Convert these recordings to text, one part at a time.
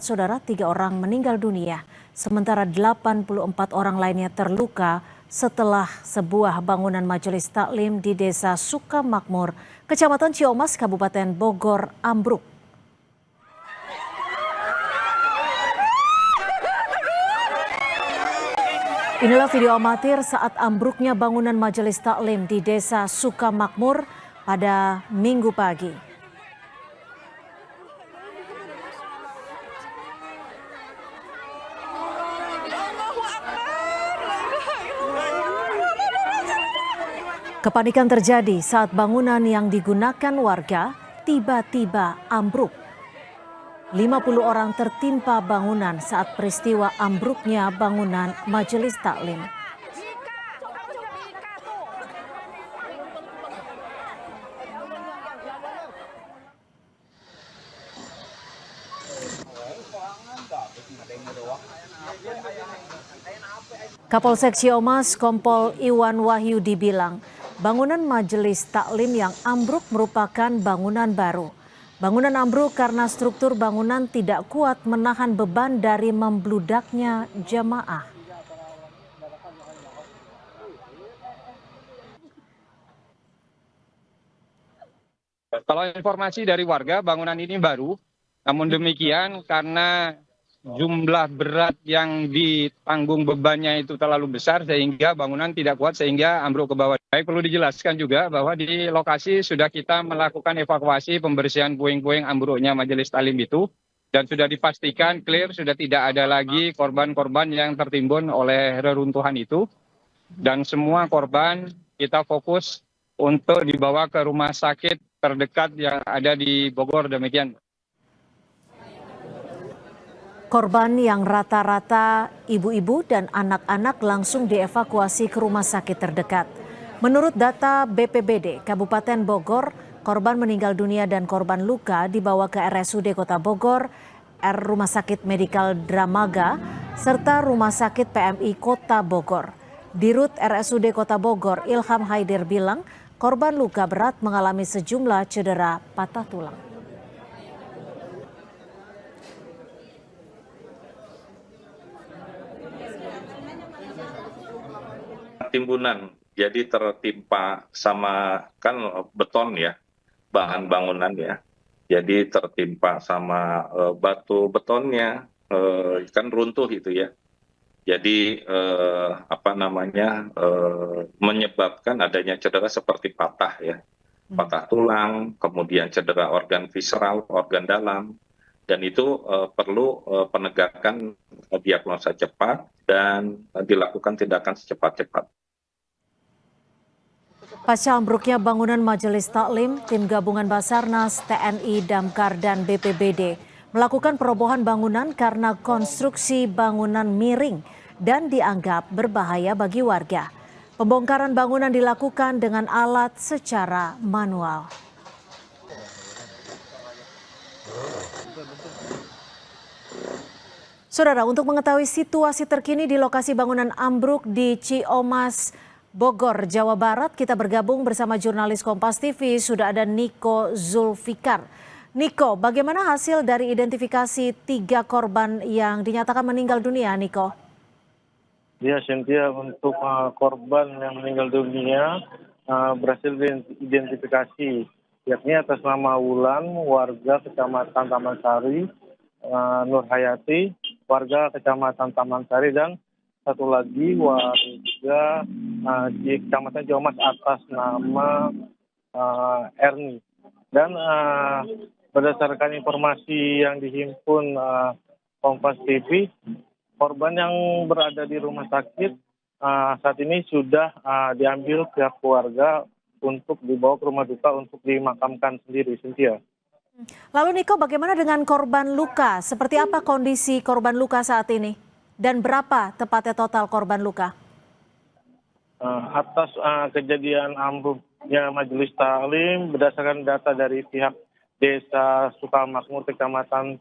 saudara, 3 orang meninggal dunia, sementara 84 orang lainnya terluka setelah sebuah bangunan majelis taklim di Desa Sukamakmur, Kecamatan Ciomas, Kabupaten Bogor, ambruk. Inilah video amatir saat ambruknya bangunan majelis taklim di Desa Sukamakmur pada Minggu pagi. Kepanikan terjadi saat bangunan yang digunakan warga tiba-tiba ambruk. 50 orang tertimpa bangunan saat peristiwa ambruknya bangunan majelis taklim. Kapolsek Ciomas Kompol Iwan Wahyudi bilang, bangunan majelis taklim yang ambruk merupakan bangunan baru. Bangunan ambruk karena struktur bangunan tidak kuat menahan beban dari membludaknya jamaah. Kalau informasi dari warga, bangunan ini baru. Namun demikian karena jumlah berat yang ditanggung bebannya itu terlalu besar sehingga bangunan tidak kuat sehingga ambruk ke bawah. Baik, perlu dijelaskan juga bahwa di lokasi sudah kita melakukan evakuasi pembersihan puing-puing ambruknya majelis taklim itu dan sudah dipastikan clear, sudah tidak ada lagi korban-korban yang tertimbun oleh reruntuhan itu dan semua korban kita fokus untuk dibawa ke rumah sakit terdekat yang ada di Bogor. Demikian. Korban yang rata-rata ibu-ibu dan anak-anak langsung dievakuasi ke rumah sakit terdekat. Menurut data BPBD Kabupaten Bogor, korban meninggal dunia dan korban luka dibawa ke RSUD Kota Bogor, Rumah Sakit Medikal Dramaga, serta Rumah Sakit PMI Kota Bogor. Dirut RSUD Kota Bogor, Ilham Haidir bilang, korban luka berat mengalami sejumlah cedera patah tulang. Timbunan, jadi tertimpa sama kan beton ya, bahan bangunan ya, jadi tertimpa sama batu betonnya, kan runtuh itu ya, jadi menyebabkan adanya cedera seperti patah ya, patah tulang, kemudian cedera organ visceral, organ dalam, dan itu perlu penegakan diagnosa cepat dan dilakukan tindakan secepat-cepat. Pasca ambruknya bangunan majelis taklim, tim gabungan Basarnas, TNI, Damkar, dan BPBD melakukan perobohan bangunan karena konstruksi bangunan miring dan dianggap berbahaya bagi warga. Pembongkaran bangunan dilakukan dengan alat secara manual. Saudara, untuk mengetahui situasi terkini di lokasi bangunan ambruk di Ciomas, Bogor, Jawa Barat, kita bergabung bersama jurnalis Kompas TV, sudah ada Niko Zulfikar. Niko, bagaimana hasil dari identifikasi 3 korban yang dinyatakan meninggal dunia, Niko? Ya, Cynthia, untuk korban yang meninggal dunia berhasil diidentifikasi, yakni atas nama Wulan, warga Kecamatan Taman Sari, Nur Hayati, warga Kecamatan Taman Sari, dan satu lagi warga di Kecamatan Ciomas atas nama Erni. Dan berdasarkan informasi yang dihimpun Kompas TV, korban yang berada di rumah sakit saat ini sudah diambil pihak keluarga untuk dibawa ke rumah duka untuk dimakamkan sendiri, Cynthia. Lalu Niko, bagaimana dengan korban luka? Seperti apa kondisi korban luka saat ini? Dan berapa tepatnya total korban luka? Atas kejadian ambruknya majelis taklim, berdasarkan data dari pihak Desa Sukamakmur Kecamatan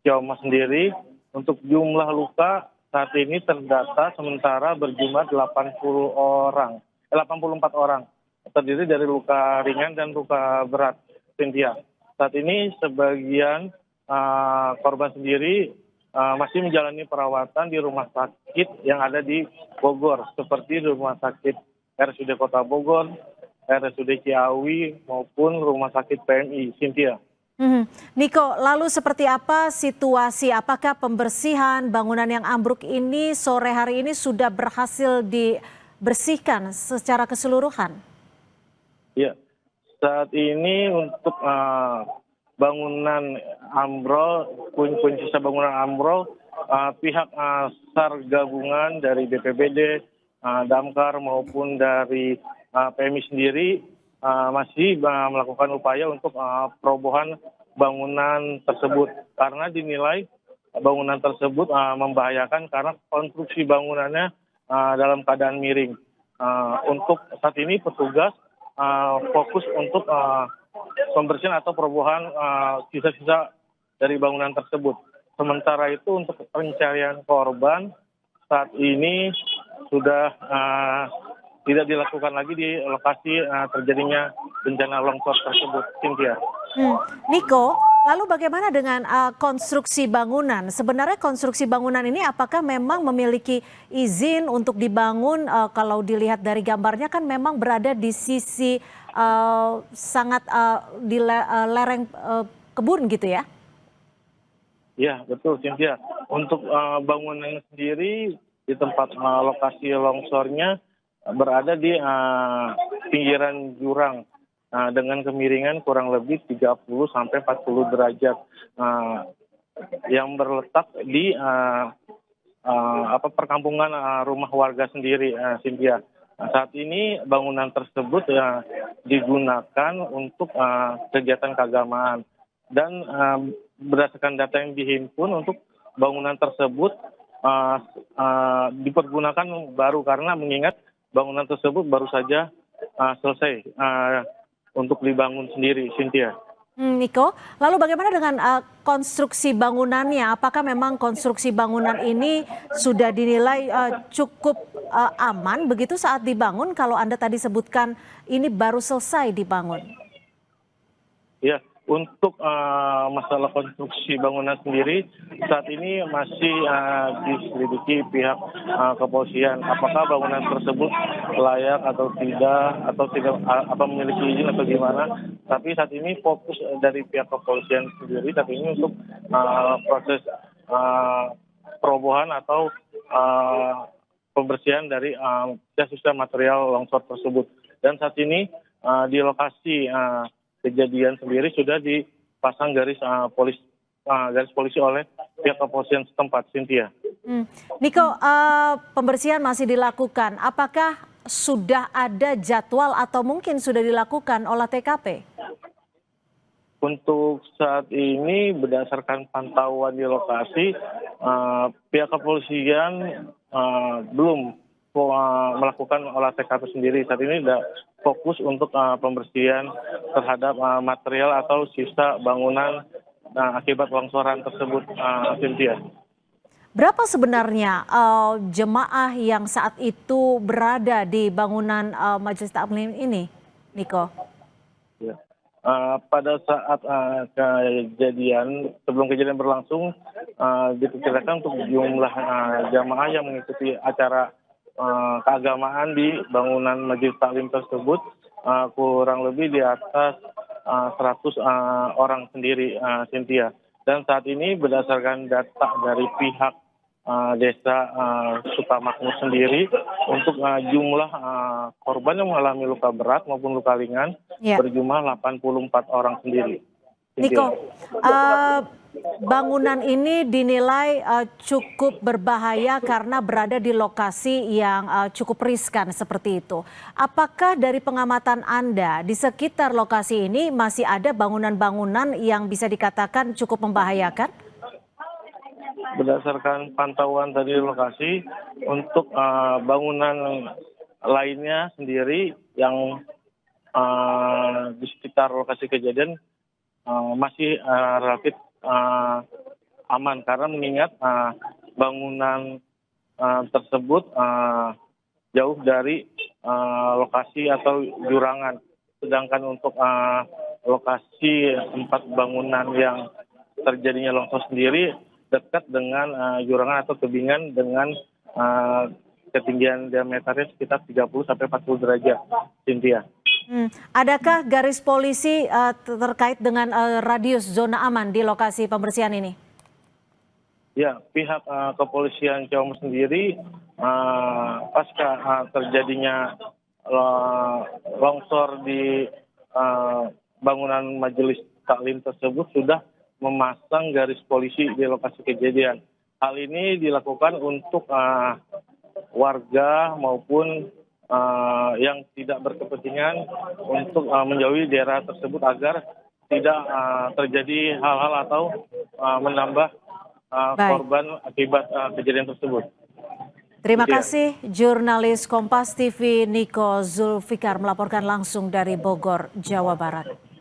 Ciomas sendiri, untuk jumlah luka saat ini terdata sementara berjumlah 84 orang, terdiri dari luka ringan dan luka berat, Cynthia. Saat ini sebagian korban sendiri masih menjalani perawatan di rumah sakit yang ada di Bogor, seperti rumah sakit RSUD Kota Bogor, RSUD Ciawi, maupun rumah sakit PMI. Cynthia. Niko, lalu seperti apa situasi? Apakah pembersihan bangunan yang ambruk ini sore hari ini sudah berhasil dibersihkan secara keseluruhan? Ya, saat ini untuk bangunan ambrol, puing-puing sisa bangunan ambrol, pihak SAR gabungan dari BPBD, Damkar maupun dari PMI sendiri masih melakukan upaya untuk perobohan bangunan tersebut karena dinilai bangunan tersebut membahayakan karena konstruksi bangunannya dalam keadaan miring. Untuk saat ini petugas fokus untuk pembersihan atau perobohan sisa-sisa dari bangunan tersebut. Sementara itu untuk pencarian korban saat ini sudah tidak dilakukan lagi di lokasi terjadinya bencana longsor tersebut. Cynthia. Niko, lalu bagaimana dengan konstruksi bangunan? Sebenarnya konstruksi bangunan ini apakah memang memiliki izin untuk dibangun? Kalau dilihat dari gambarnya kan memang berada di sisi sangat di lereng kebun gitu ya? Ya, betul Cynthia. Untuk bangunan sendiri di tempat lokasi longsornya berada di pinggiran jurang dengan kemiringan kurang lebih 30 sampai 40 derajat yang berletak di perkampungan rumah warga sendiri, Cynthia. Saat ini bangunan tersebut digunakan untuk kegiatan keagamaan dan berdasarkan data yang dihimpun untuk bangunan tersebut dipergunakan baru karena mengingat bangunan tersebut baru saja selesai untuk dibangun sendiri, Cynthia. Niko, lalu bagaimana dengan konstruksi bangunannya? Apakah memang konstruksi bangunan ini sudah dinilai cukup aman begitu saat dibangun? Kalau Anda tadi sebutkan ini baru selesai dibangun. Ya, untuk masalah konstruksi bangunan sendiri saat ini masih diselidiki pihak kepolisian apakah bangunan tersebut layak atau tidak apa memiliki izin atau gimana. Tapi saat ini fokus dari pihak kepolisian sendiri saat ini untuk proses perobohan atau pembersihan dari sisa material longsor tersebut. Dan saat ini di lokasi kejadian sendiri sudah dipasang garis polisi oleh pihak kepolisian setempat, Cynthia. Niko, pembersihan masih dilakukan. Apakah sudah ada jadwal atau mungkin sudah dilakukan olah TKP? Untuk saat ini berdasarkan pantauan di lokasi, pihak kepolisian belum melakukan olah TKP sendiri. Saat ini sudah fokus untuk pembersihan terhadap material atau sisa bangunan akibat longsoran tersebut, Cynthia. Berapa sebenarnya jemaah yang saat itu berada di bangunan Majelis Taklim ini, Niko? Ya. Pada saat sebelum kejadian berlangsung, diperkirakan untuk jumlah jamaah yang mengikuti acara keagamaan di bangunan Majelis Taklim tersebut kurang lebih di atas 100 orang sendiri, Cynthia. Dan saat ini berdasarkan data dari pihak desa Sukamakmur sendiri untuk jumlah korban yang mengalami luka berat maupun luka ringan berjumlah 84 orang sendiri. Niko, bangunan ini dinilai cukup berbahaya karena berada di lokasi yang cukup riskan seperti itu. Apakah dari pengamatan Anda di sekitar lokasi ini masih ada bangunan-bangunan yang bisa dikatakan cukup membahayakan? Berdasarkan pantauan tadi lokasi, untuk bangunan lainnya sendiri yang di sekitar lokasi kejadian masih relatif aman karena mengingat bangunan tersebut jauh dari lokasi atau jurangan. Sedangkan untuk lokasi tempat bangunan yang terjadinya longsor sendiri dekat dengan jurang atau tebingan dengan ketinggian diameternya sekitar 30 sampai 40 derajat, Cynthia. Adakah garis polisi terkait dengan radius zona aman di lokasi pembersihan ini? Ya, pihak kepolisian Ciamis sendiri pasca terjadinya longsor di bangunan majelis taklim tersebut sudah memasang garis polisi di lokasi kejadian. Hal ini dilakukan untuk warga maupun yang tidak berkepentingan untuk menjauhi daerah tersebut agar tidak terjadi hal-hal atau menambah korban akibat kejadian tersebut. Terima kasih jurnalis Kompas TV Niko Zulfikar melaporkan langsung dari Bogor, Jawa Barat.